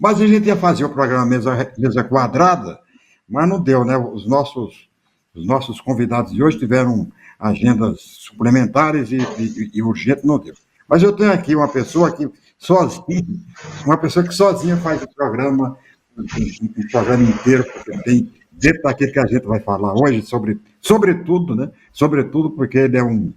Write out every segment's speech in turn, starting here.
Mas a gente ia fazer o programa mesa quadrada, mas não deu, né? Os nossos convidados de hoje tiveram agendas suplementares e urgente não deu. Mas eu tenho aqui uma pessoa que sozinha, uma pessoa que sozinha faz o programa, um programa inteiro, porque tem dentro daquilo que a gente vai falar hoje, sobretudo, né? Sobretudo porque ele é um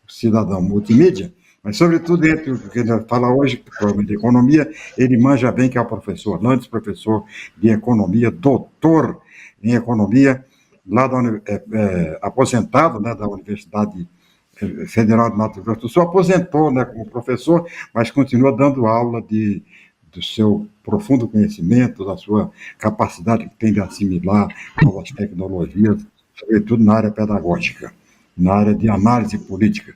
cidadão multimídia, mas sobretudo dentro do que ele vai falar hoje, provavelmente de economia, ele manja bem que é o professor Landes, professor de economia, doutor em economia, lá aposentado, né, da Universidade Federal de Mato Grosso do Sul, aposentou, né, como professor, mas continua dando aula do seu profundo conhecimento, da sua capacidade que tem de assimilar novas tecnologias, sobretudo na área pedagógica, na área de análise política.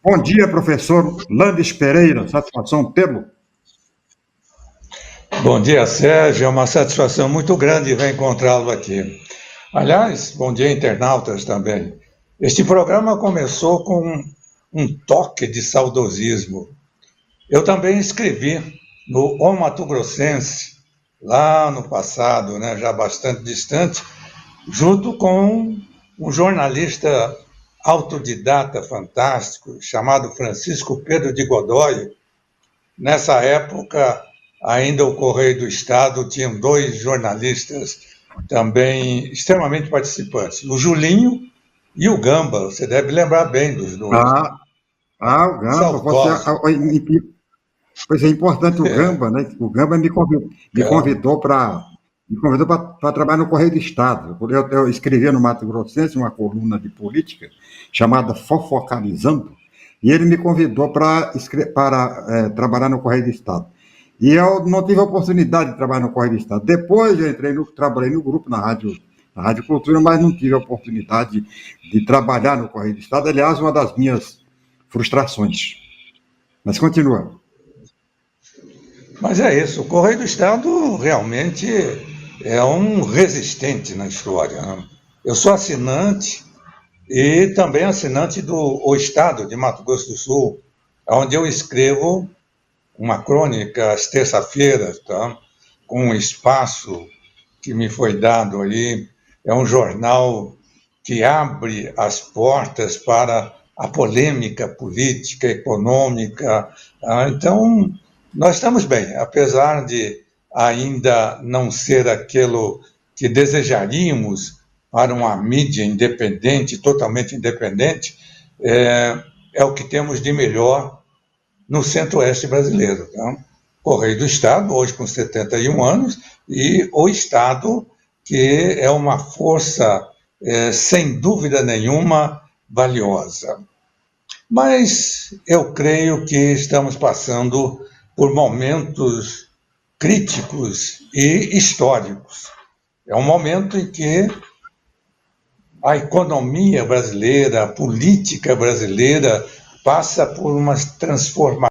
Bom dia, professor Landes Pereira, satisfação tê-lo. Bom dia, Sérgio, é uma satisfação muito grande reencontrá-lo aqui. Aliás, bom dia, internautas também. Este programa começou com um toque de saudosismo. Eu também escrevi no O Mato Grossense, lá no passado, né, já bastante distante, junto com um jornalista autodidata fantástico, chamado Francisco Pedro de Godoy. Nessa época, ainda o Correio do Estado tinha dois jornalistas também extremamente participantes, o Julinho e o Gamba. Você deve lembrar bem dos dois. O Gamba. Pois é importante o Gamba, né? O Gamba me convidou para trabalhar no Correio do Estado. Eu escrevia no Mato Grossense uma coluna de política chamada Fofocalizando, e ele me convidou para trabalhar no Correio do Estado. E eu não tive a oportunidade de trabalhar no Correio do Estado. Depois eu trabalhei no grupo na Rádio Cultura, mas não tive a oportunidade de trabalhar no Correio do Estado. Aliás, uma das minhas frustrações. Mas continua. Mas é isso, o Correio do Estado realmente é um resistente na história, né? Eu sou assinante e também assinante do O Estado de Mato Grosso do Sul, onde eu escrevo uma crônica às terça-feiras, tá? Com um espaço que me foi dado aí. É um jornal que abre as portas para a polêmica política, econômica. Então, nós estamos bem, apesar de ainda não ser aquilo que desejaríamos para uma mídia independente, totalmente independente, é o que temos de melhor no centro-oeste brasileiro. Tá? Correio do Estado, hoje com 71 anos, e o Estado, que é uma força, sem dúvida nenhuma, valiosa. Mas eu creio que estamos passando por momentos críticos e históricos. É um momento em que a economia brasileira, a política brasileira passa por uma transformação.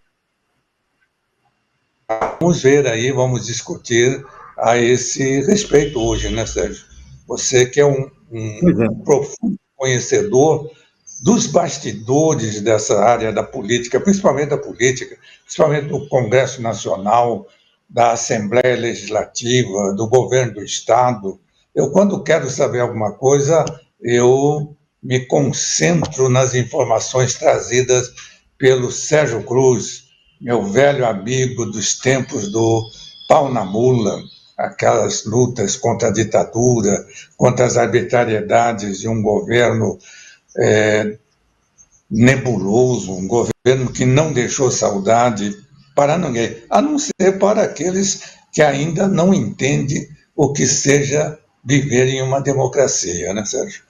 Vamos ver aí, vamos discutir a esse respeito hoje, né, Sérgio? Você que é um profundo conhecedor dos bastidores dessa área da política, principalmente do Congresso Nacional, da Assembleia Legislativa, do Governo do Estado. Eu, quando quero saber alguma coisa, eu me concentro nas informações trazidas pelo Sérgio Cruz, meu velho amigo dos tempos do pau na mula, aquelas lutas contra a ditadura, contra as arbitrariedades de um governo nebuloso, um governo que não deixou saudade para ninguém, a não ser para aqueles que ainda não entendem o que seja viver em uma democracia, né, Sérgio?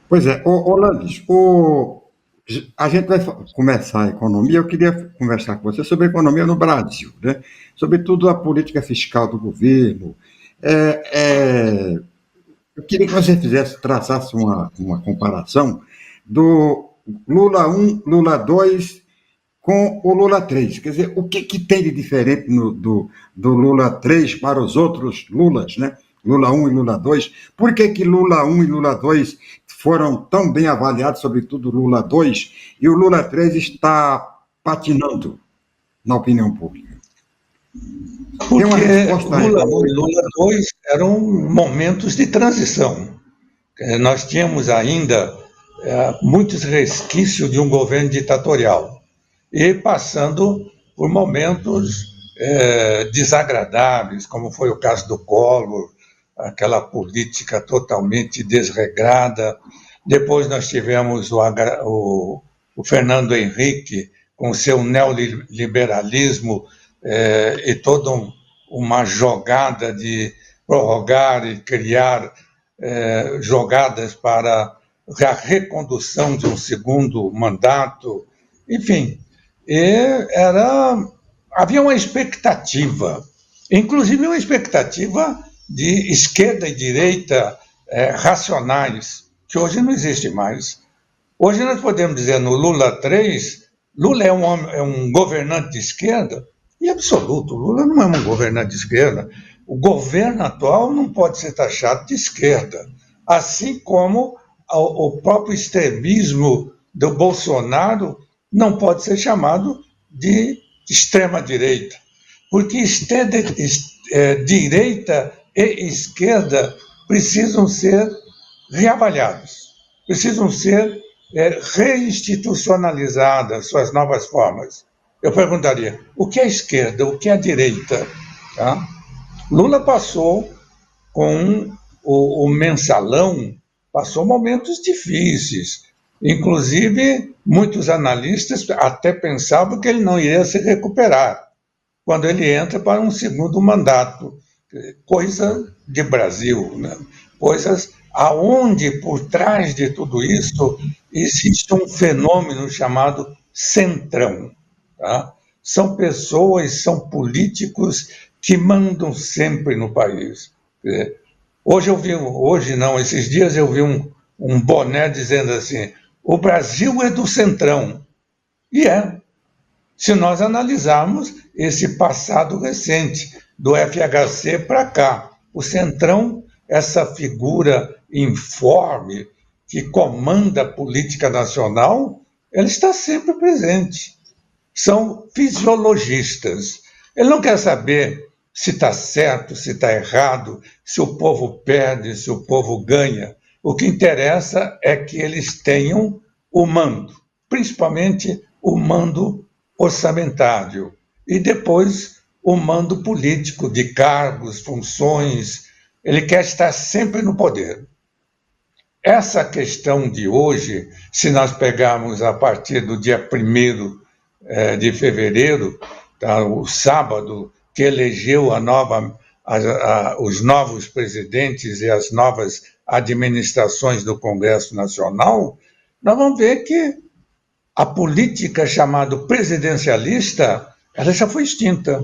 Pois é, Landes, a gente vai começar a economia. Eu queria conversar com você sobre a economia no Brasil, né? Sobretudo a política fiscal do governo. Eu queria que você traçasse uma comparação do Lula 1, Lula 2 com o Lula 3. Quer dizer, o que tem de diferente do Lula 3 para os outros Lulas, né? Lula 1 e Lula 2. Por que Lula 1 e Lula 2 foram tão bem avaliados, sobretudo Lula 2, e o Lula 3 está patinando na opinião pública? Tem uma Porque resposta aí, Lula tá 1 bom? e Lula 2 eram momentos de transição. Nós tínhamos ainda muitos resquícios de um governo ditatorial e passando por momentos desagradáveis, como foi o caso do Collor, aquela política totalmente desregrada. Depois nós tivemos o Fernando Henrique com seu neoliberalismo e toda uma jogada de prorrogar e criar jogadas para a recondução de um segundo mandato, enfim, havia uma expectativa, inclusive uma expectativa de esquerda e direita racionais, que hoje não existe mais. Hoje nós podemos dizer no Lula 3, Lula é um governante de esquerda? Em absoluto, Lula não é um governante de esquerda. O governo atual não pode ser taxado de esquerda, assim como o próprio extremismo do Bolsonaro não pode ser chamado de extrema-direita, porque direita e esquerda precisam ser reavaliados, precisam ser reinstitucionalizadas suas novas formas. Eu perguntaria, o que é esquerda, o que é direita? Tá? Lula passou com o mensalão, passou momentos difíceis. Inclusive, muitos analistas até pensavam que ele não iria se recuperar quando ele entra para um segundo mandato. Coisa de Brasil, né? Coisas aonde, por trás de tudo isso, existe um fenômeno chamado centrão. Tá? São pessoas, são políticos que mandam sempre no país. Esses dias eu vi um boné dizendo assim, o Brasil é do centrão. E se nós analisarmos esse passado recente, do FHC para cá. O centrão, essa figura informe que comanda a política nacional, ela está sempre presente. São fisiologistas. Ele não quer saber se está certo, se está errado, se o povo perde, se o povo ganha. O que interessa é que eles tenham o mando, principalmente o mando orçamentário, e depois o mando político de cargos, funções. Ele quer estar sempre no poder. Essa questão de hoje, se nós pegarmos a partir do dia 1º de fevereiro, tá, o sábado, que elegeu os novos presidentes e as novas administrações do Congresso Nacional, nós vamos ver que a política chamada presidencialista, ela já foi extinta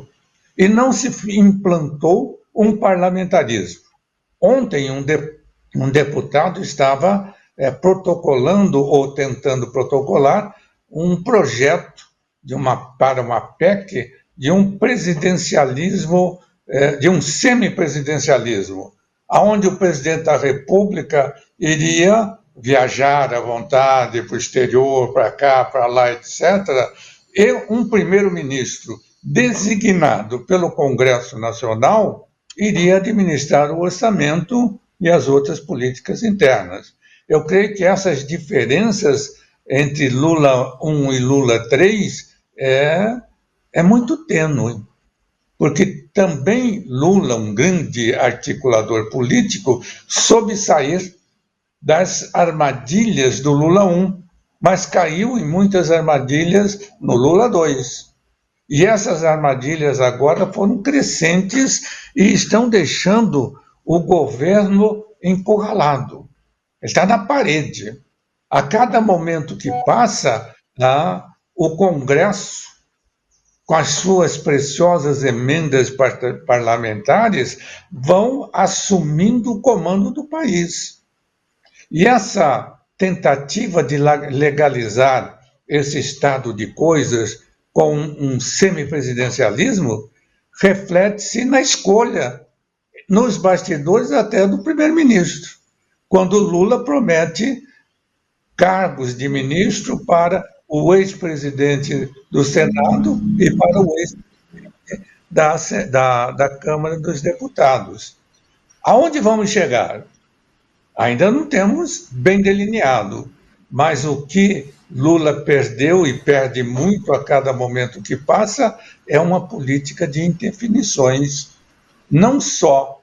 e não se implantou um parlamentarismo. Ontem, um deputado estava protocolando ou tentando protocolar um projeto para uma PEC de um presidencialismo, de um semipresidencialismo, onde o presidente da República iria viajar à vontade para o exterior, para cá, para lá, etc., e um primeiro-ministro designado pelo Congresso Nacional iria administrar o orçamento e as outras políticas internas. Eu creio que essas diferenças entre Lula 1 e Lula 3 é muito tênue, porque também Lula, um grande articulador político, soube sair das armadilhas do Lula 1, mas caiu em muitas armadilhas no Lula 2. E essas armadilhas agora foram crescentes e estão deixando o governo encurralado. Ele está na parede. A cada momento que passa, o Congresso, com as suas preciosas emendas parlamentares, vão assumindo o comando do país. E essa tentativa de legalizar esse estado de coisas com um semipresidencialismo reflete-se na escolha, nos bastidores até do primeiro-ministro, quando Lula promete cargos de ministro para o ex-presidente do Senado e para o ex-presidente da Câmara dos Deputados. Aonde vamos chegar? Ainda não temos bem delineado, mas o que Lula perdeu e perde muito a cada momento que passa é uma política de indefinições, não só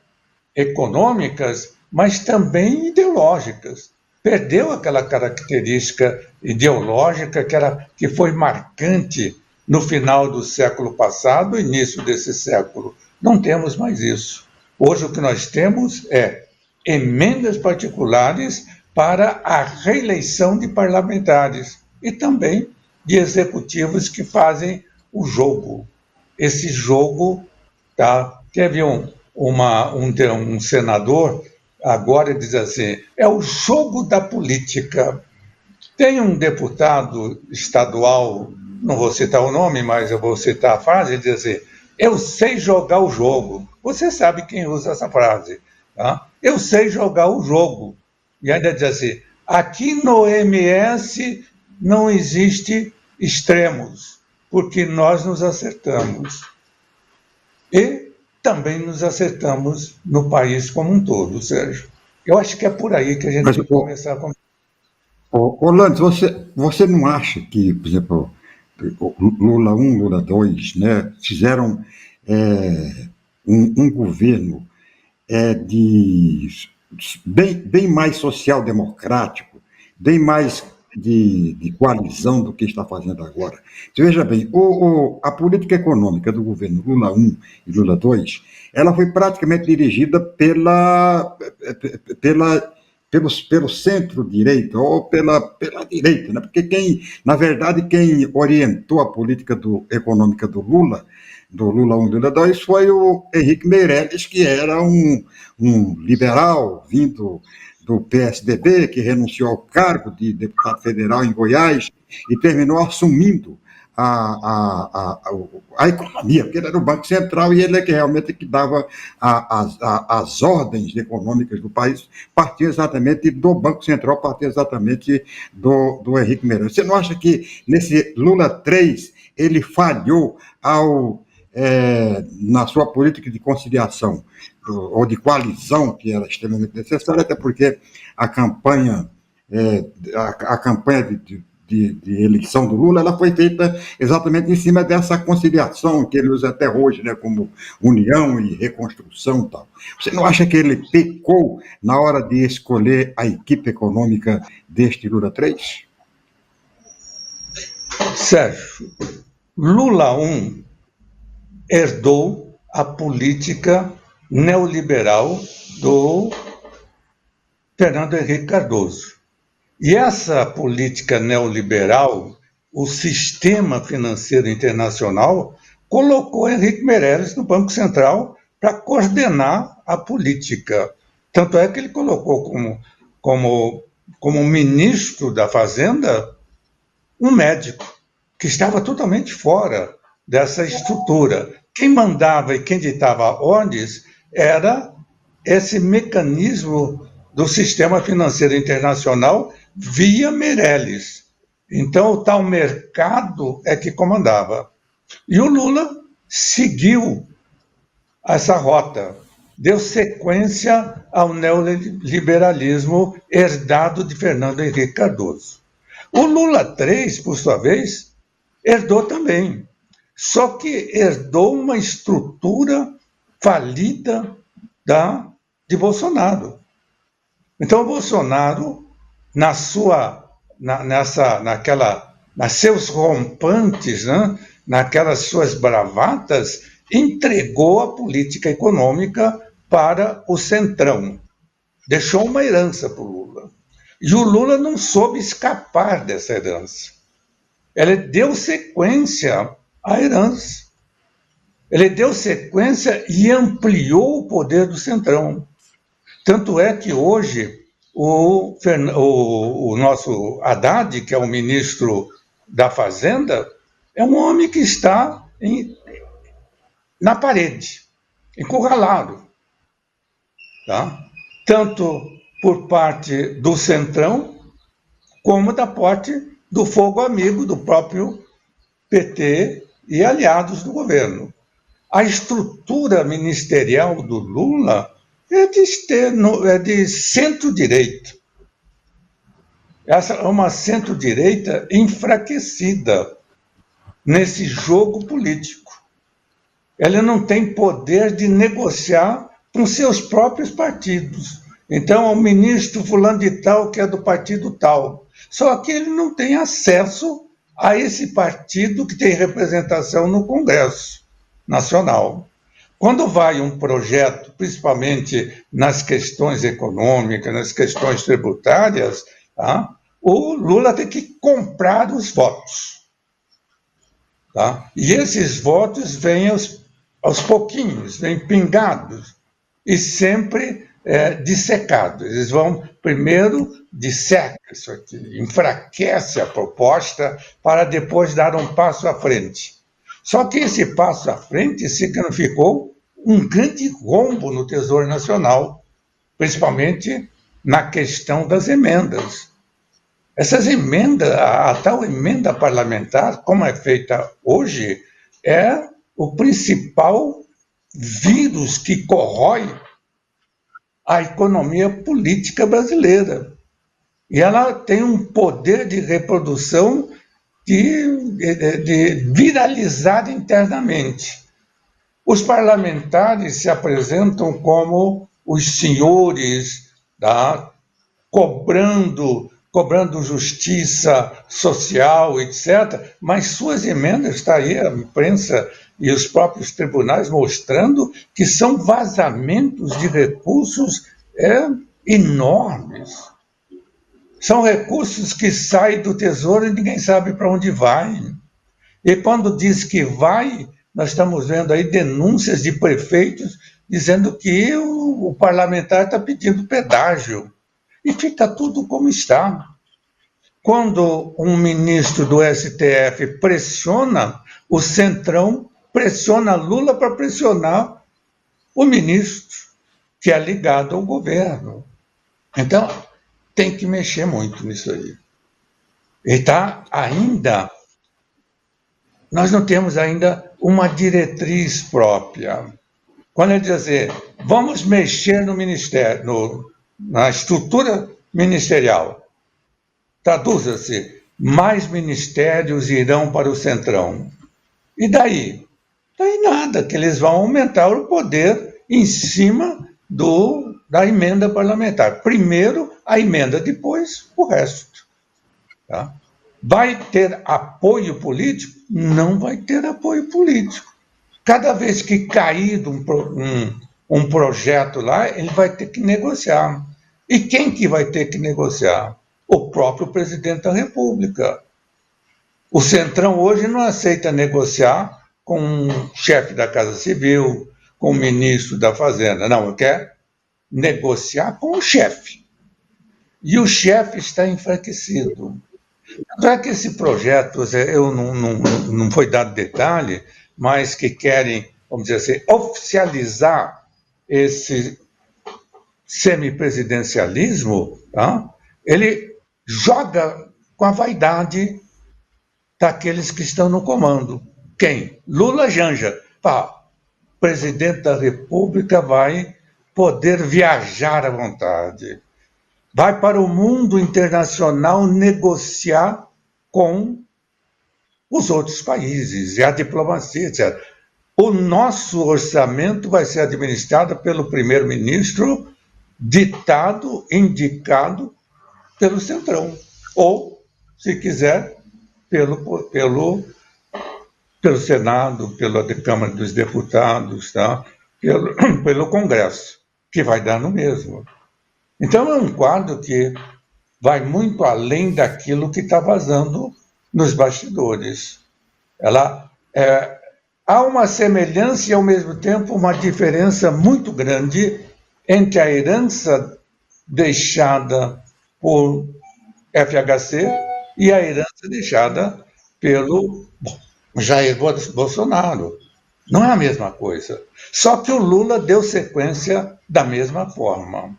econômicas, mas também ideológicas. Perdeu aquela característica ideológica que foi marcante no final do século passado, início desse século. Não temos mais isso. Hoje o que nós temos é emendas particulares para a reeleição de parlamentares e também de executivos que fazem o jogo. Esse jogo, tá? Teve um senador, agora diz assim, é o jogo da política. Tem um deputado estadual, não vou citar o nome, mas eu vou citar a frase, ele diz assim, eu sei jogar o jogo. Você sabe quem usa essa frase. Tá? Eu sei jogar o jogo. E ainda diz assim, aqui no MS não existe extremos, porque nós nos acertamos. E também nos acertamos no país como um todo, Sérgio. Eu acho que é por aí que a gente tem que começar a conversar. Orlando, você não acha que, por exemplo, Lula 1, Lula 2, né, fizeram um governo bem mais social-democrático, bem mais de coalizão do que está fazendo agora? Você veja bem, a política econômica do governo Lula 1 e Lula 2, ela foi praticamente dirigida pelo centro-direita ou pela direita, né? Porque na verdade, quem orientou a política econômica do Lula 1 e Lula 2 foi o Henrique Meirelles, que era um liberal vindo do PSDB, que renunciou ao cargo de deputado federal em Goiás e terminou assumindo a economia, porque ele era o Banco Central e ele é que realmente que dava as ordens econômicas do país, partia exatamente do Banco Central, partia exatamente do Henrique Meirelles. Você não acha que nesse Lula 3 ele falhou na sua política de conciliação ou de coalizão, que era extremamente necessária, até porque a campanha de eleição do Lula, ela foi feita exatamente em cima dessa conciliação que ele usa até hoje, né, como união e reconstrução e tal. Você não acha que ele pecou na hora de escolher a equipe econômica deste Lula 3? Sérgio, Lula 1 herdou a política neoliberal do Fernando Henrique Cardoso. E essa política neoliberal, o sistema financeiro internacional, colocou Henrique Meirelles no Banco Central para coordenar a política. Tanto é que ele colocou como ministro da Fazenda um médico que estava totalmente fora dessa estrutura. Quem mandava e quem ditava ordens era esse mecanismo do sistema financeiro internacional via Meirelles. Então, o tal mercado é que comandava. E o Lula seguiu essa rota, deu sequência ao neoliberalismo herdado de Fernando Henrique Cardoso. O Lula 3, por sua vez, herdou também, só que herdou uma estrutura falida de Bolsonaro. Então, o Bolsonaro, nas seus rompantes, né, naquelas suas bravatas, entregou a política econômica para o Centrão. Deixou uma herança para o Lula. E o Lula não soube escapar dessa herança. Ele deu sequência à herança. Ele deu sequência e ampliou o poder do Centrão. Tanto é que hoje o nosso Haddad, que é o ministro da Fazenda, é um homem que está na parede, encurralado. Tá? Tanto por parte do Centrão, como da parte do fogo amigo do próprio PT e aliados do governo. A estrutura ministerial do Lula é de centro-direita. Essa é uma centro-direita enfraquecida nesse jogo político. Ela não tem poder de negociar com seus próprios partidos. Então, o ministro fulano de tal, que é do partido tal. Só que ele não tem acesso a esse partido que tem representação no Congresso Nacional. Quando vai um projeto, principalmente nas questões econômicas, nas questões tributárias, tá? O Lula tem que comprar os votos. Tá? E esses votos vêm aos pouquinhos, vêm pingados e sempre dissecados. Eles vão primeiro disseca isso aqui, enfraquece a proposta para depois dar um passo à frente. Só que esse passo à frente significou um grande rombo no Tesouro Nacional, principalmente na questão das emendas. Essas emendas, a tal emenda parlamentar, como é feita hoje, é o principal vírus que corrói a economia política brasileira. E ela tem um poder de reprodução de viralizar internamente. Os parlamentares se apresentam como os senhores, tá? cobrando justiça social, etc., mas suas emendas, está aí a imprensa e os próprios tribunais mostrando que são vazamentos de recursos enormes. São recursos que saem do Tesouro e ninguém sabe para onde vai. E quando diz que vai, nós estamos vendo aí denúncias de prefeitos dizendo que o parlamentar está pedindo pedágio. E fica tudo como está. Quando um ministro do STF pressiona, o Centrão pressiona Lula para pressionar o ministro, que é ligado ao governo. Então, tem que mexer muito nisso aí. E nós não temos ainda uma diretriz própria. Quando ele diz assim, vamos mexer no ministério, na estrutura ministerial, traduza-se, mais ministérios irão para o Centrão. E daí? Daí nada, que eles vão aumentar o poder em cima da emenda parlamentar. Primeiro a emenda, depois o resto. Tá? Vai ter apoio político? Não vai ter apoio político. Cada vez que cair um projeto lá, ele vai ter que negociar. E quem que vai ter que negociar? O próprio presidente da República. O Centrão hoje não aceita negociar com o chefe da Casa Civil, com o ministro da Fazenda. Não, quer negociar com o chefe. E o chefe está enfraquecido. Tanto que esse projeto, não foi dado detalhe, mas que querem, vamos dizer assim, oficializar esse semipresidencialismo, tá? Ele joga com a vaidade daqueles que estão no comando. Quem? Lula Janja. O presidente da República vai poder viajar à vontade. Vai para o mundo internacional negociar com os outros países, e a diplomacia, etc. O nosso orçamento vai ser administrado pelo primeiro-ministro, ditado, indicado pelo Centrão. Ou, se quiser, pelo Senado, pela Câmara dos Deputados, tá? pelo Congresso, que vai dar no mesmo. Então, é um quadro que vai muito além daquilo que está vazando nos bastidores. Há uma semelhança e, ao mesmo tempo, uma diferença muito grande entre a herança deixada por FHC e a herança deixada pelo Jair Bolsonaro. Não é a mesma coisa. Só que o Lula deu sequência da mesma forma.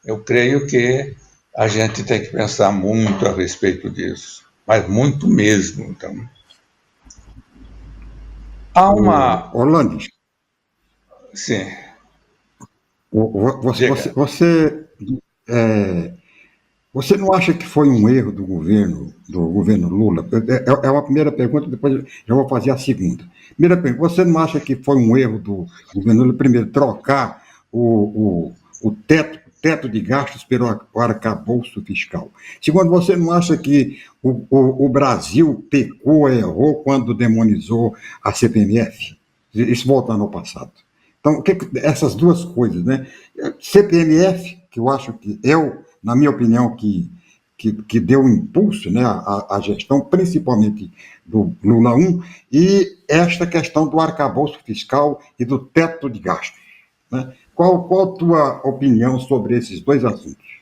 Eu creio que a gente tem que pensar muito a respeito disso, mas muito mesmo. Então. Há uma... Orlando, Sim, você, você, diga. você, é, você não acha que foi um erro do governo Lula? É uma primeira pergunta, depois eu vou fazer a segunda. Primeira pergunta, você não acha que foi um erro do governo Lula, primeiro, trocar o teto de gastos pelo arcabouço fiscal? Segundo, você não acha que o Brasil pecou, errou quando demonizou a CPMF? Isso voltando ao passado. Então, essas duas coisas, né? CPMF, que eu acho que na minha opinião, que deu um impulso, né, à gestão, principalmente do Lula 1, e esta questão do arcabouço fiscal e do teto de gastos. Né? Qual a tua opinião sobre esses dois assuntos?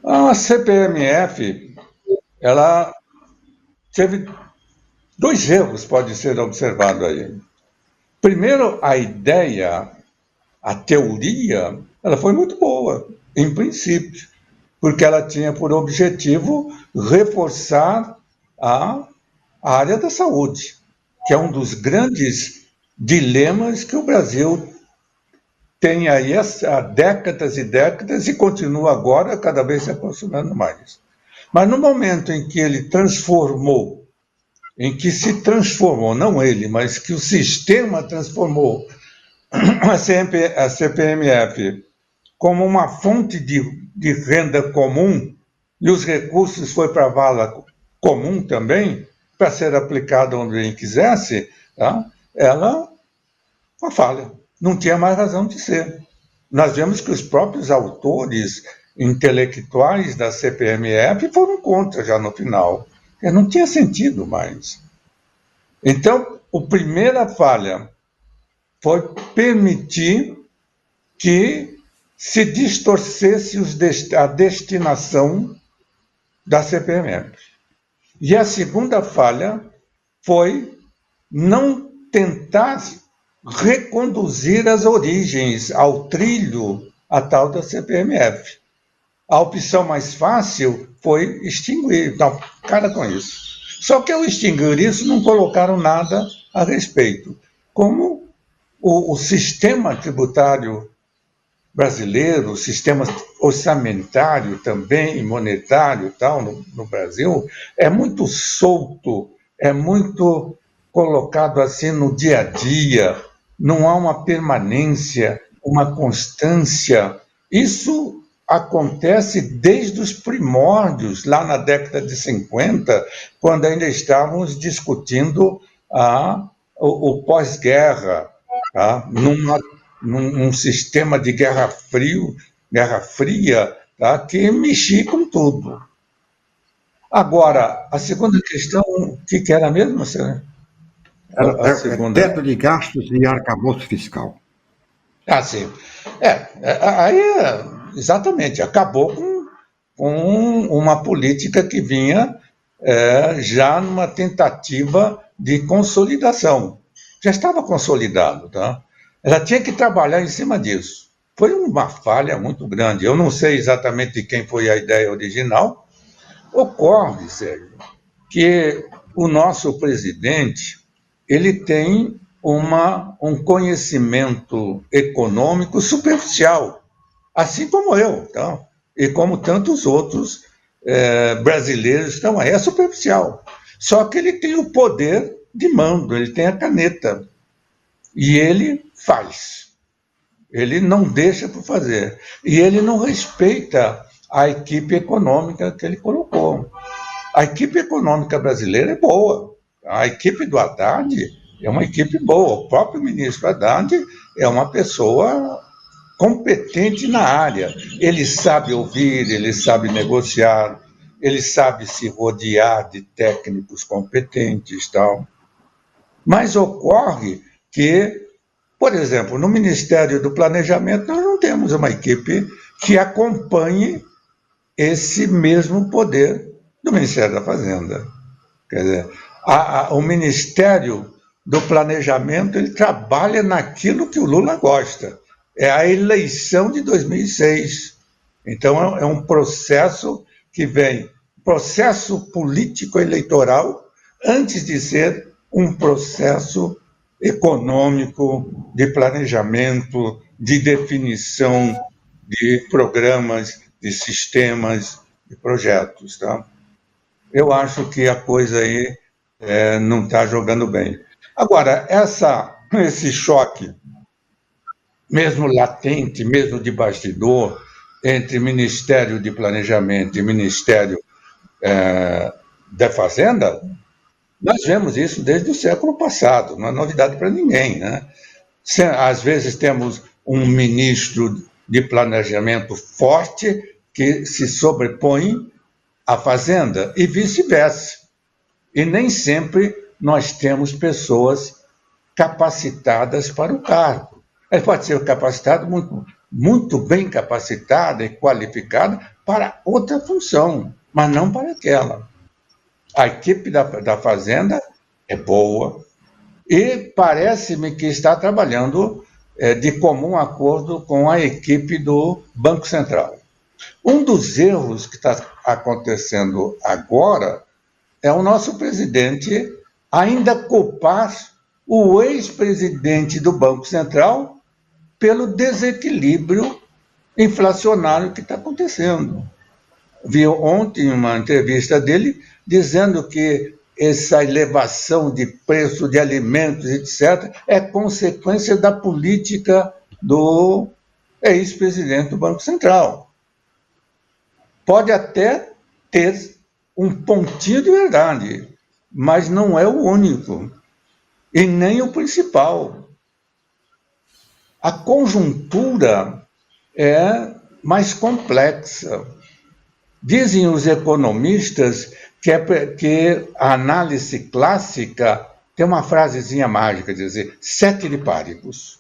A CPMF, ela teve dois erros, pode ser observado aí. Primeiro, a ideia, a teoria, ela foi muito boa, em princípio, porque ela tinha por objetivo reforçar a, a área da saúde, que é um dos grandes dilemas que o Brasil tem aí há décadas e décadas e continua agora cada vez se aproximando mais. Mas no momento em que ele transformou, em que se transformou, não ele, mas que o sistema transformou a CPMF como uma fonte de renda comum e os recursos foi para a vala comum também, para ser aplicado onde ele quisesse, tá? Ela uma falha. Não tinha mais razão de ser. Nós vemos que os próprios autores intelectuais da CPMF foram contra já no final. Não tinha sentido mais. Então, a primeira falha foi permitir que se distorcesse a destinação da CPMF. E a segunda falha foi não tentar reconduzir as origens ao trilho, a tal da CPMF. A opção mais fácil foi extinguir. Então, cara com isso. Só que ao extinguir isso, não colocaram nada a respeito. Como o sistema tributário brasileiro, o sistema orçamentário também, monetário tal, no Brasil, é muito solto, é muito colocado assim no dia a dia, não há uma permanência, uma constância. Isso acontece desde os primórdios, lá na década de 50, quando ainda estávamos discutindo o pós-guerra, tá? Num sistema de guerra fria, tá? Que mexia com tudo. Agora, a segunda questão, o que era mesmo, senhor? A segunda. Teto de gastos e arcabouço fiscal. Ah, sim. Aí, exatamente, acabou com uma política que vinha já numa tentativa de consolidação. Já estava consolidado, tá? Ela tinha que trabalhar em cima disso. Foi uma falha muito grande. Eu não sei exatamente de quem foi a ideia original. Ocorre, Sérgio, que o nosso presidente ele tem um conhecimento econômico superficial, assim como eu, tá? E como tantos outros brasileiros estão aí. É superficial. Só que ele tem o poder de mando, ele tem a caneta. E ele faz. Ele não deixa por fazer. E ele não respeita a equipe econômica que ele colocou. A equipe econômica brasileira é boa. A equipe do Haddad é uma equipe boa. O próprio ministro Haddad é uma pessoa competente na área. Ele sabe ouvir, ele sabe negociar, ele sabe se rodear de técnicos competentes e tal. Mas ocorre que, por exemplo, no Ministério do Planejamento, nós não temos uma equipe que acompanhe esse mesmo poder do Ministério da Fazenda. Quer dizer, o Ministério do Planejamento ele trabalha naquilo que o Lula gosta. É a eleição de 2006. Então, é um processo que vem, processo político-eleitoral, antes de ser um processo econômico de planejamento, de definição de programas, de sistemas, de projetos. Tá? Eu acho que a coisa aí não está jogando bem. Agora, esse choque, mesmo latente, mesmo de bastidor, entre Ministério de Planejamento e Ministério da Fazenda, nós vemos isso desde o século passado, não é novidade para ninguém. Né? Às vezes temos um ministro de planejamento forte que se sobrepõe à Fazenda e vice-versa. E nem sempre nós temos pessoas capacitadas para o cargo. Ele pode ser capacitado, muito bem capacitado e qualificado para outra função, mas não para aquela. A equipe da Fazenda é boa e parece-me que está trabalhando de comum acordo com a equipe do Banco Central. Um dos erros que está acontecendo agora é o nosso presidente ainda culpar o ex-presidente do Banco Central pelo desequilíbrio inflacionário que está acontecendo. Vi ontem uma entrevista dele dizendo que essa elevação de preço de alimentos, etc., é consequência da política do ex-presidente do Banco Central. Pode até ter um pontinho de verdade, mas não é o único, e nem o principal. A conjuntura é mais complexa. Dizem os economistas que a análise clássica tem uma frasezinha mágica, dizer, ceteris paribus.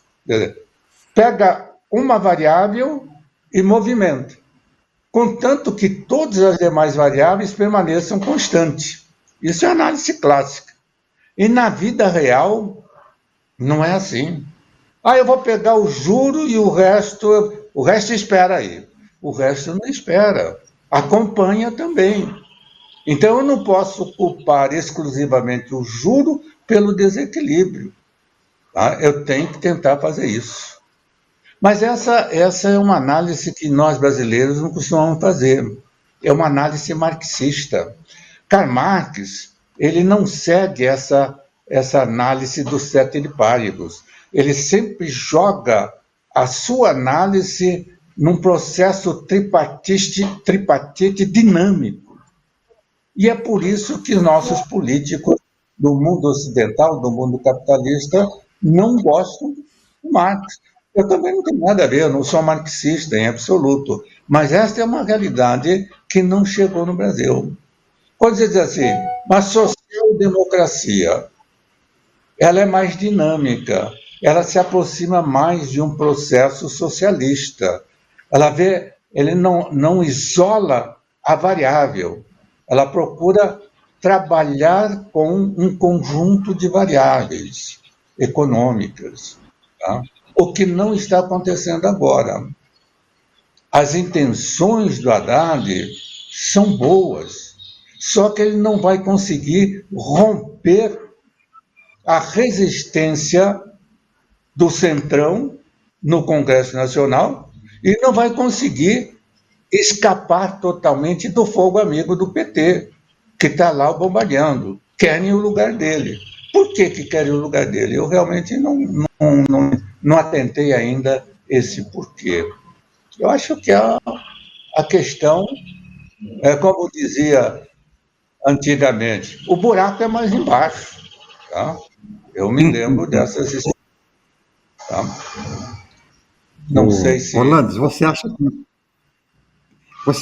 Pega uma variável e movimenta, contanto que todas as demais variáveis permaneçam constantes. Isso é análise clássica. E na vida real, não é assim. Eu vou pegar o juro e o resto espera aí. O resto não espera. Acompanha também. Então, eu não posso culpar exclusivamente o juro pelo desequilíbrio. Tá? Eu tenho que tentar fazer isso. Mas essa é uma análise que nós brasileiros não costumamos fazer. É uma análise marxista. Karl Marx, ele não segue essa análise do ceteris paribus. Ele sempre joga a sua análise num processo tripartite dinâmico. E é por isso que nossos políticos do mundo ocidental, do mundo capitalista, não gostam do Marx. Eu também não tenho nada a ver, eu não sou marxista em absoluto, mas esta é uma realidade que não chegou no Brasil. Pode dizer assim, mas social-democracia, ela é mais dinâmica, ela se aproxima mais de um processo socialista. Ele não isola a variável, ela procura trabalhar com um conjunto de variáveis econômicas, tá? O que não está acontecendo agora. As intenções do Haddad são boas, só que ele não vai conseguir romper a resistência do Centrão no Congresso Nacional e não vai conseguir escapar totalmente do fogo amigo do PT, que está lá bombardeando. Querem o lugar dele. Por que querem o lugar dele? Eu realmente não atentei ainda esse porquê. Eu acho que a questão é como dizia antigamente, o buraco é mais embaixo. Tá? Eu me lembro dessas histórias. Tá? Não sei se... Orlando, você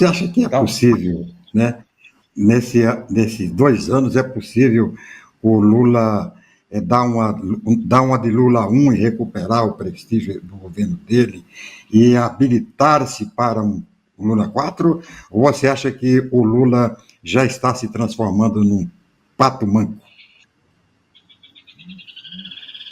acha que é possível, né? Nesses 2 anos, é possível o Lula dar uma de Lula 1 e recuperar o prestígio do governo dele e habilitar-se para um Lula 4? Ou você acha que o Lula já está se transformando num pato manco?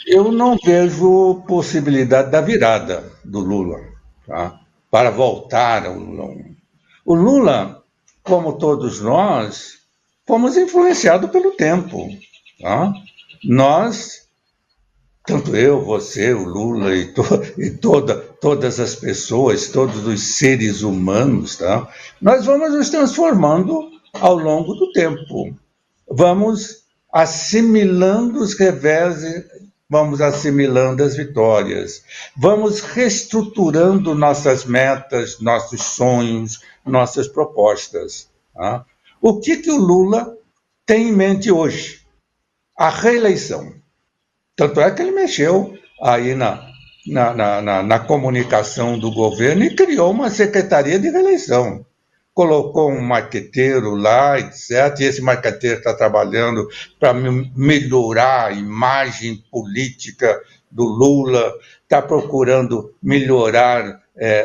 Eu não vejo possibilidade da virada do Lula, tá? Para voltar ao Lula 1. O Lula, como todos nós, fomos influenciados pelo tempo. Tá? nós, tanto eu, você, o Lula e todas as pessoas, todos os seres humanos, tá? Nós vamos nos transformando ao longo do tempo. Vamos assimilando os reveses, vamos assimilando as vitórias, vamos reestruturando nossas metas, nossos sonhos, nossas propostas. Tá? O que o Lula tem em mente hoje? A reeleição. Tanto é que ele mexeu aí na comunicação do governo e criou uma secretaria de reeleição. Colocou um marqueteiro lá, etc. E esse marqueteiro está trabalhando para melhorar a imagem política do Lula, está procurando melhorar,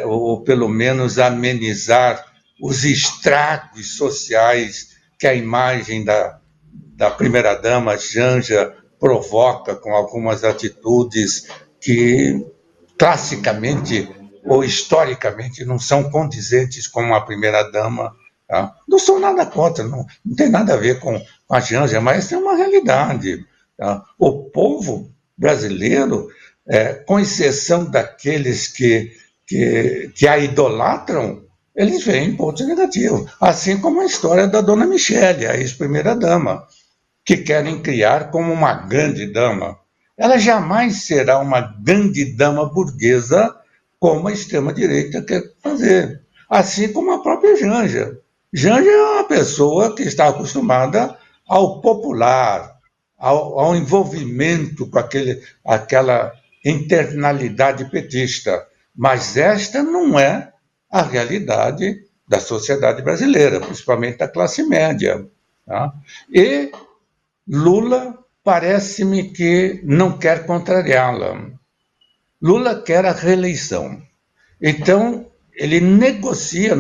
ou pelo menos amenizar os estragos sociais que a imagem da primeira-dama Janja provoca com algumas atitudes que classicamente ou historicamente não são condizentes com a primeira-dama. Tá? Não sou nada contra, não tem nada a ver com a Janja, mas é uma realidade. Tá? O povo brasileiro, com exceção daqueles que a idolatram, eles veem pontos negativos. Assim como a história da dona Michele, a ex-primeira-dama, que querem criar como uma grande dama. Ela jamais será uma grande dama burguesa como a extrema-direita quer fazer. Assim como a própria Janja. Janja é uma pessoa que está acostumada ao popular, ao envolvimento com aquela internalidade petista. Mas esta não é a realidade da sociedade brasileira, principalmente da classe média. Tá? E Lula parece-me que não quer contrariá-la. Lula quer a reeleição. Então, ele negocia.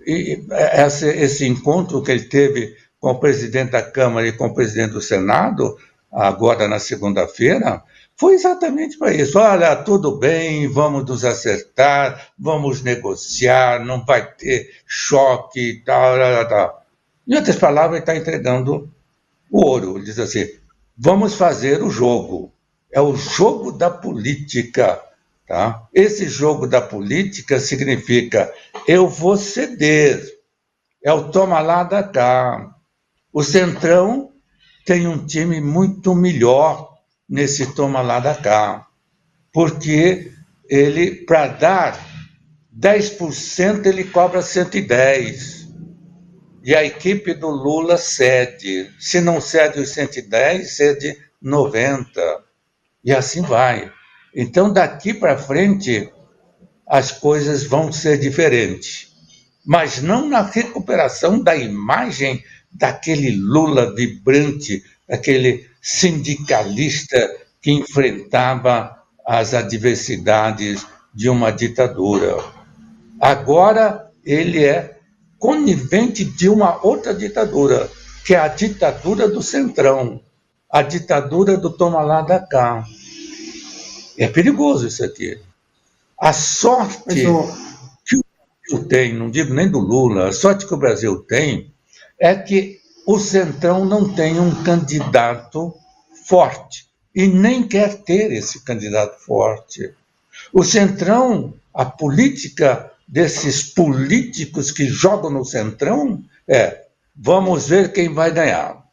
Esse encontro que ele teve com o presidente da Câmara e com o presidente do Senado, agora na segunda-feira, foi exatamente para isso. Olha, tudo bem, vamos nos acertar, vamos negociar, não vai ter choque e tal. Em outras palavras, ele está entregando o ouro. Ele diz assim, vamos fazer o jogo. É o jogo da política. Tá? Esse jogo da política significa eu vou ceder. É o toma lá da cá. O Centrão tem um time muito melhor nesse toma lá da cá. Porque ele, para dar 10%, ele cobra 110%. E a equipe do Lula cede. Se não cede os 110, cede 90. E assim vai. Então, daqui para frente, as coisas vão ser diferentes. Mas não na recuperação da imagem daquele Lula vibrante, daquele sindicalista que enfrentava as adversidades de uma ditadura. Agora, ele é conivente de uma outra ditadura, que é a ditadura do Centrão, a ditadura do toma lá da cá. É perigoso isso aqui. A sorte que o Brasil tem, não digo nem do Lula, a sorte que o Brasil tem é que o Centrão não tem um candidato forte e nem quer ter esse candidato forte. O Centrão, a política desses políticos que jogam no Centrão vamos ver quem vai ganhar.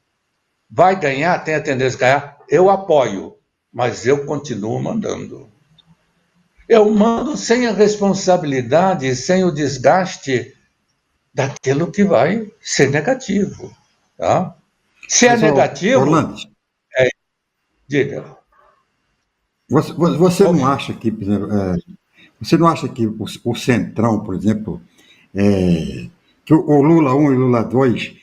Vai ganhar, tem a tendência a ganhar, eu apoio, mas eu continuo mandando. Eu mando sem a responsabilidade, sem o desgaste daquilo que vai ser negativo. Tá? Se é negativo... Orlando, diga. Você não acha que, por exemplo, você não acha que o Centrão, por exemplo, que o Lula 1 e o Lula 2,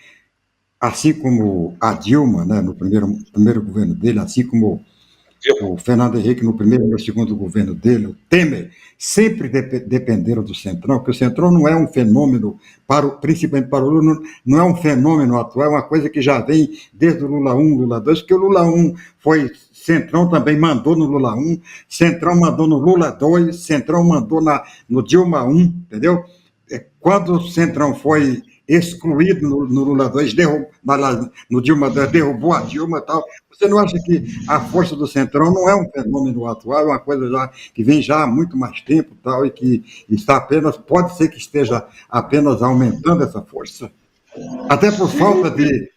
assim como a Dilma, né, no primeiro governo dele, assim como o Fernando Henrique no primeiro e no segundo governo dele, o Temer, sempre dependeram do Centrão, porque o Centrão não é um fenômeno, principalmente para o Lula, não é um fenômeno atual, é uma coisa que já vem desde o Lula 1, Lula 2, porque o Lula 1 foi... Centrão também mandou no Lula 1, Centrão mandou no Lula 2, Centrão mandou no Dilma 1, entendeu? Quando o Centrão foi excluído no Lula 2, no Dilma 2, derrubou a Dilma e tal. Você não acha que a força do Centrão não é um fenômeno atual, é uma coisa já que vem já há muito mais tempo tal, e que está apenas, pode ser que esteja apenas aumentando essa força? Até por falta de,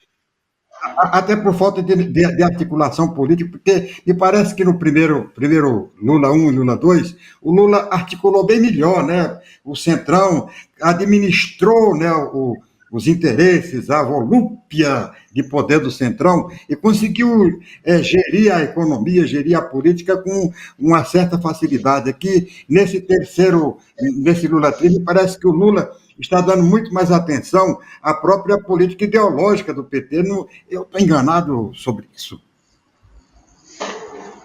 até por falta de articulação política, porque me parece que no primeiro Lula 1 e Lula 2, o Lula articulou bem melhor, né? O Centrão administrou, né, os interesses, a volúpia de poder do Centrão e conseguiu gerir a economia, gerir a política com uma certa facilidade. Aqui, nesse Lula 3, me parece que o Lula está dando muito mais atenção à própria política ideológica do PT. Eu estou enganado sobre isso.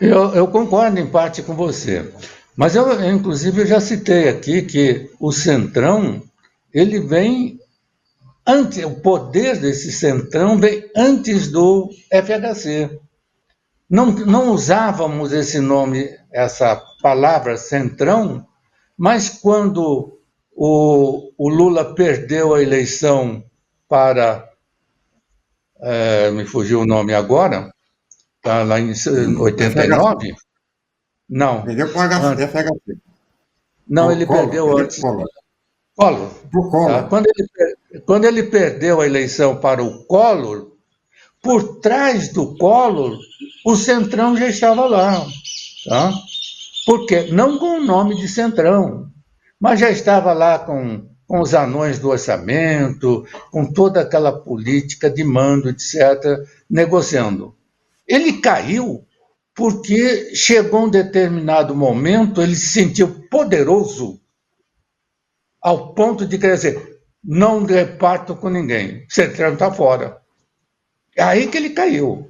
Eu concordo em parte com você, mas inclusive, eu já citei aqui que o Centrão, ele vem antes, o poder desse Centrão vem antes do FHC. Não usávamos esse nome, essa palavra Centrão, mas quando o Lula perdeu a eleição para... me fugiu o nome agora, tá lá em 89? Não. Perdeu para o FHC. Não, ele perdeu antes. Collor. Tá? Quando ele perdeu a eleição para o Collor, por trás do Collor, o Centrão já estava lá. Tá? Porque, não com o nome de Centrão, mas já estava lá com os anões do orçamento, com toda aquela política de mando, etc., negociando. Ele caiu porque chegou um determinado momento, ele se sentiu poderoso ao ponto de querer dizer, não reparto com ninguém, Centrão está fora. É aí que ele caiu.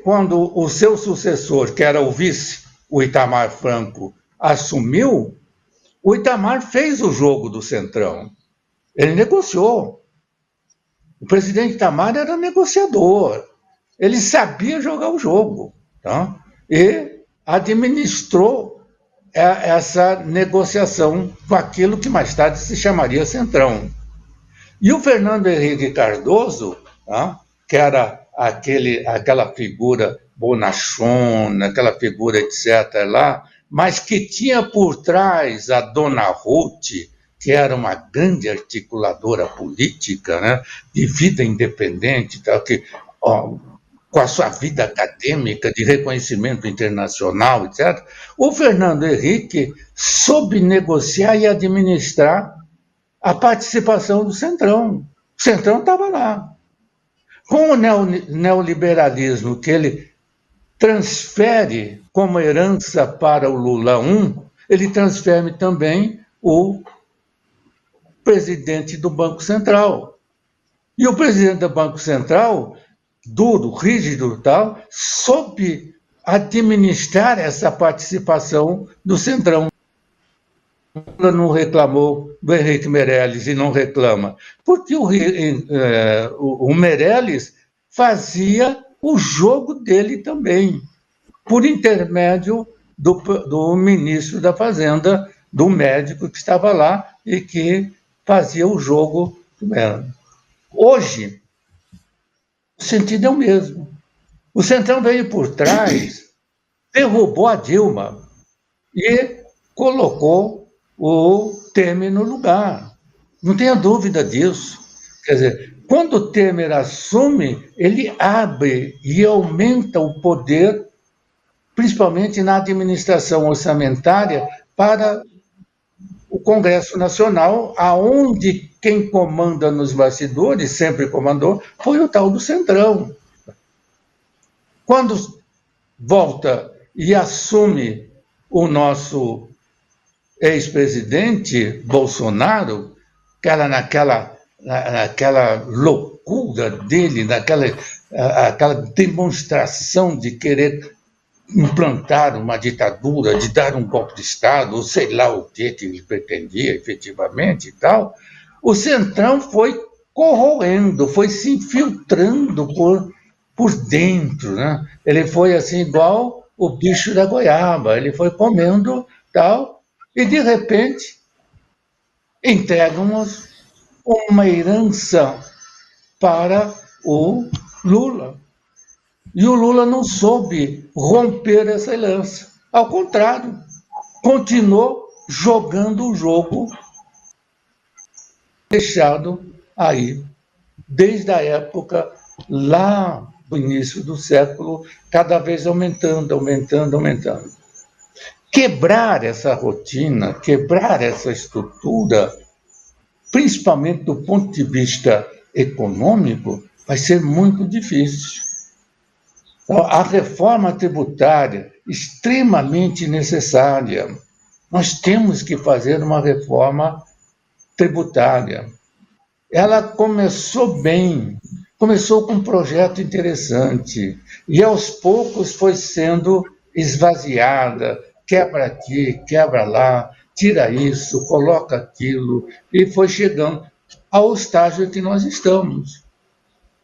Quando o seu sucessor, que era o vice, o Itamar Franco, assumiu, o Itamar fez o jogo do Centrão. Ele negociou. O presidente Itamar era negociador. Ele sabia jogar o jogo. Tá? E administrou essa negociação com aquilo que mais tarde se chamaria Centrão. E o Fernando Henrique Cardoso, tá? Que era aquela figura bonachona, aquela figura etc. lá, mas que tinha por trás a Dona Ruth, que era uma grande articuladora política, né, de vida independente, tal, que, com a sua vida acadêmica, de reconhecimento internacional, etc., o Fernando Henrique soube negociar e administrar a participação do Centrão. O Centrão estava lá. Com o neoliberalismo que ele transfere como herança para o Lula 1, ele transfere também o presidente do Banco Central. E o presidente do Banco Central, duro, rígido, tal, soube administrar essa participação do Centrão. Lula não reclamou do Henrique Meirelles e não reclama, porque o Meirelles fazia o jogo dele também, por intermédio do ministro da Fazenda, do médico que estava lá e que fazia o jogo. Hoje, o sentido é o mesmo. O Centrão veio por trás, derrubou a Dilma e colocou o Temer no lugar. Não tenha dúvida disso. Quer dizer, quando o Temer assume, ele abre e aumenta o poder, principalmente na administração orçamentária, para o Congresso Nacional, aonde quem comanda nos bastidores, sempre comandou, foi o tal do Centrão. Quando volta e assume o nosso ex-presidente Bolsonaro, naquela loucura dele, aquela demonstração de querer implantar uma ditadura, de dar um golpe de Estado, ou sei lá o que ele pretendia efetivamente e tal, o Centrão foi corroendo, foi se infiltrando por dentro, né? Ele foi assim igual o bicho da goiaba, ele foi comendo tal, e de repente entregam uma herança para o Lula. E o Lula não soube romper essa herança. Ao contrário, continuou jogando o jogo deixado aí, desde a época lá do início do século, cada vez aumentando. Quebrar essa rotina, quebrar essa estrutura, principalmente do ponto de vista econômico, vai ser muito difícil. Então, a reforma tributária, extremamente necessária. Nós temos que fazer uma reforma tributária. Ela começou bem, começou com um projeto interessante, e aos poucos foi sendo esvaziada, quebra aqui, quebra lá, tira isso, coloca aquilo, e foi chegando ao estágio em que nós estamos.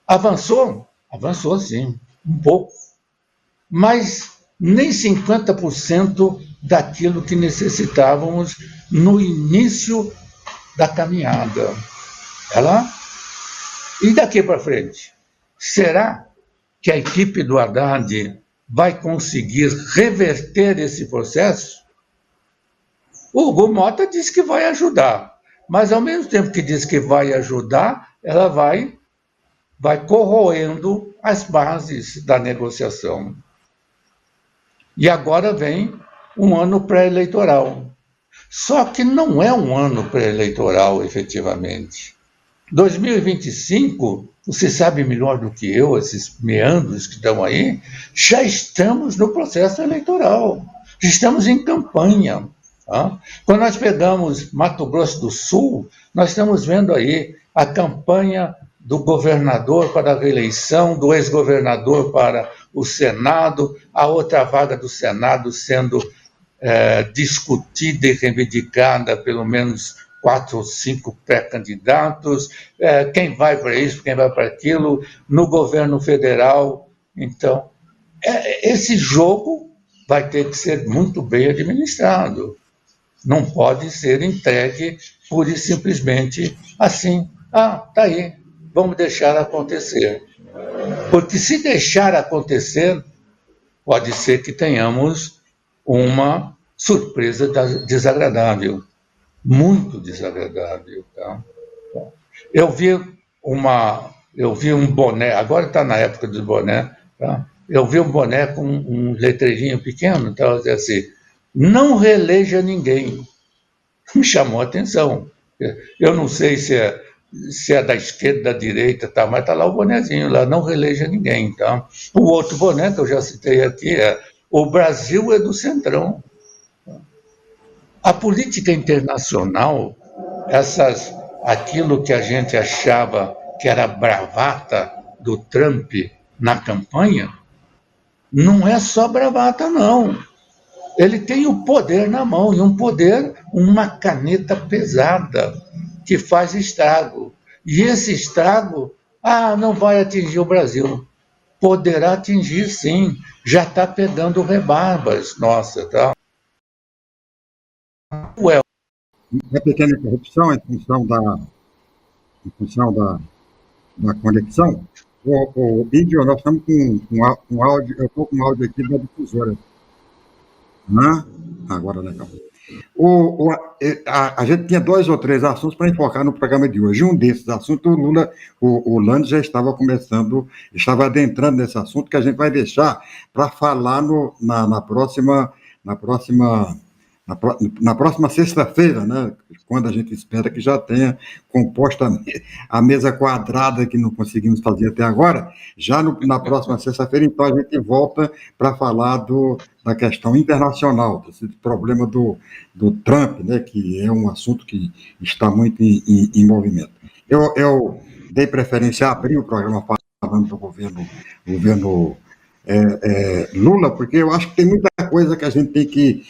Avançou? Avançou sim, um pouco, mas nem 50% daquilo que necessitávamos no início da caminhada. E daqui para frente? Será que a equipe do Haddad vai conseguir reverter esse processo? O Hugo Mota diz que vai ajudar, mas ao mesmo tempo que diz que vai ajudar, ela vai corroendo as bases da negociação. E agora vem um ano pré-eleitoral. Só que não é um ano pré-eleitoral, efetivamente. 2025, você sabe melhor do que eu, esses meandros que estão aí, já estamos no processo eleitoral, já estamos em campanha. Tá? Quando nós pegamos Mato Grosso do Sul, nós estamos vendo aí a campanha do governador para a reeleição, do ex-governador para o Senado, a outra vaga do Senado sendo discutida e reivindicada, pelo menos 4 ou 5 pré-candidatos, quem vai para isso, quem vai para aquilo, no governo federal. Então, esse jogo vai ter que ser muito bem administrado. Não pode ser entregue pura e simplesmente assim. Tá aí, vamos deixar acontecer. Porque se deixar acontecer, pode ser que tenhamos uma surpresa desagradável, muito desagradável. Tá? Eu vi um boné, agora está na época do boné, tá? Eu vi um boné com um letreirinho pequeno, estava dizendo assim, não reeleja ninguém. Me chamou a atenção. Eu não sei se é da esquerda, da direita, tá, mas está lá o bonezinho, lá, não reeleja ninguém. Tá? O outro boné que eu já citei aqui é o Brasil é do Centrão. A política internacional, aquilo que a gente achava que era bravata do Trump na campanha, não é só bravata, não. Ele tem o poder na mão, e um poder, uma caneta pesada, que faz estrago. E esse estrago, não vai atingir o Brasil. Poderá atingir, sim. Já está pegando rebarbas, nossa, tá? É pequena corrupção em função da conexão. O vídeo, nós estamos com áudio, eu estou com um áudio aqui da difusora. Agora legal. A gente tinha 2 ou 3 assuntos para enfocar no programa de hoje. Um desses assuntos, o Lando já estava adentrando nesse assunto, que a gente vai deixar para falar na próxima sexta-feira, né? Quando a gente espera que já tenha composto a mesa quadrada que não conseguimos fazer até agora, já na próxima sexta-feira, então a gente volta para falar da questão internacional, desse problema do Trump, né? Que é um assunto que está muito em movimento. Eu dei preferência a abrir o programa falando do governo Lula, porque eu acho que tem muita coisa que a gente tem que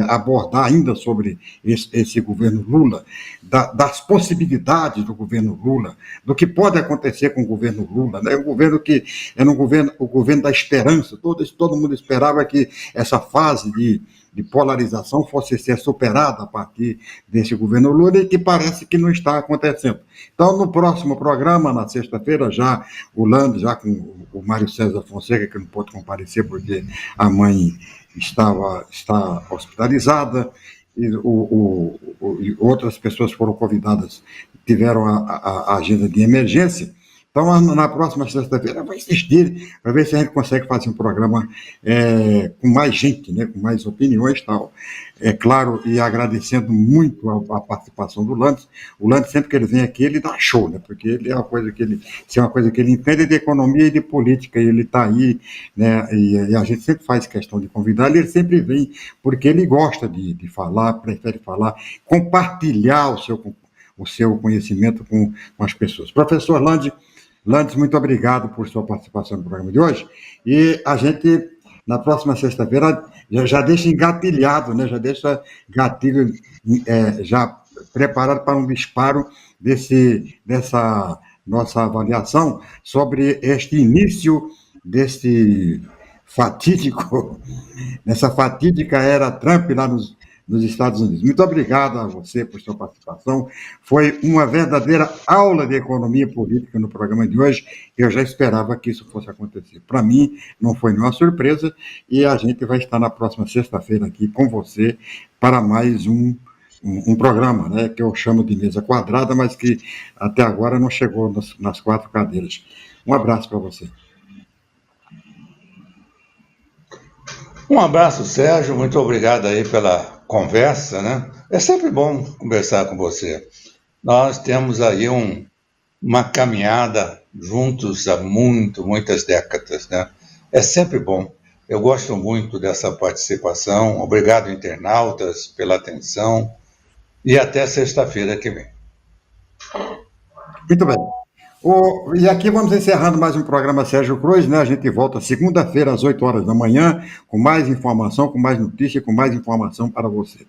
abordar ainda sobre esse governo Lula, das possibilidades do governo Lula, do que pode acontecer com o governo Lula, né? Um governo que era o governo da esperança. Todo mundo esperava que essa fase de polarização fosse ser superada a partir desse governo Lula, e que parece que não está acontecendo. Então, no próximo programa, na sexta-feira, já o Lando, já com o Mário César Fonseca, que não pôde comparecer porque a mãe está hospitalizada, e e outras pessoas foram convidadas, tiveram a agenda de emergência. Então, na próxima sexta-feira, eu vou insistir para ver se a gente consegue fazer um programa com mais gente, né, com mais opiniões e tal. É claro, e agradecendo muito a participação do Landes. O Landes, sempre que ele vem aqui, ele dá show, né, porque ele é uma coisa que ele entende de economia e de política, e ele está aí, né, e a gente sempre faz questão de convidar ele sempre vem, porque ele gosta de falar, prefere falar, compartilhar o seu conhecimento com as pessoas. Professor Landes, muito obrigado por sua participação no programa de hoje. E a gente, na próxima sexta-feira, já deixa engatilhado, né? Já deixa gatilho já preparado para um disparo dessa nossa avaliação sobre este início desse nessa fatídica era Trump lá nos Estados Unidos. Muito obrigado a você por sua participação. Foi uma verdadeira aula de economia política no programa de hoje. Eu já esperava que isso fosse acontecer. Para mim, não foi nenhuma surpresa, e a gente vai estar na próxima sexta-feira aqui com você para mais um programa, né, que eu chamo de mesa quadrada, mas que até agora não chegou nas 4 cadeiras. Um abraço para você. Um abraço, Sérgio. Muito obrigado aí pela conversa, né? É sempre bom conversar com você. Nós temos aí uma caminhada juntos há muitas décadas, né? É sempre bom. Eu gosto muito dessa participação. Obrigado, internautas, pela atenção. E até sexta-feira que vem. Muito bem. E aqui vamos encerrando mais um programa Sérgio Cruz, né? A gente volta segunda-feira às 8 horas da manhã com mais informação, com mais notícia, com mais informação para você.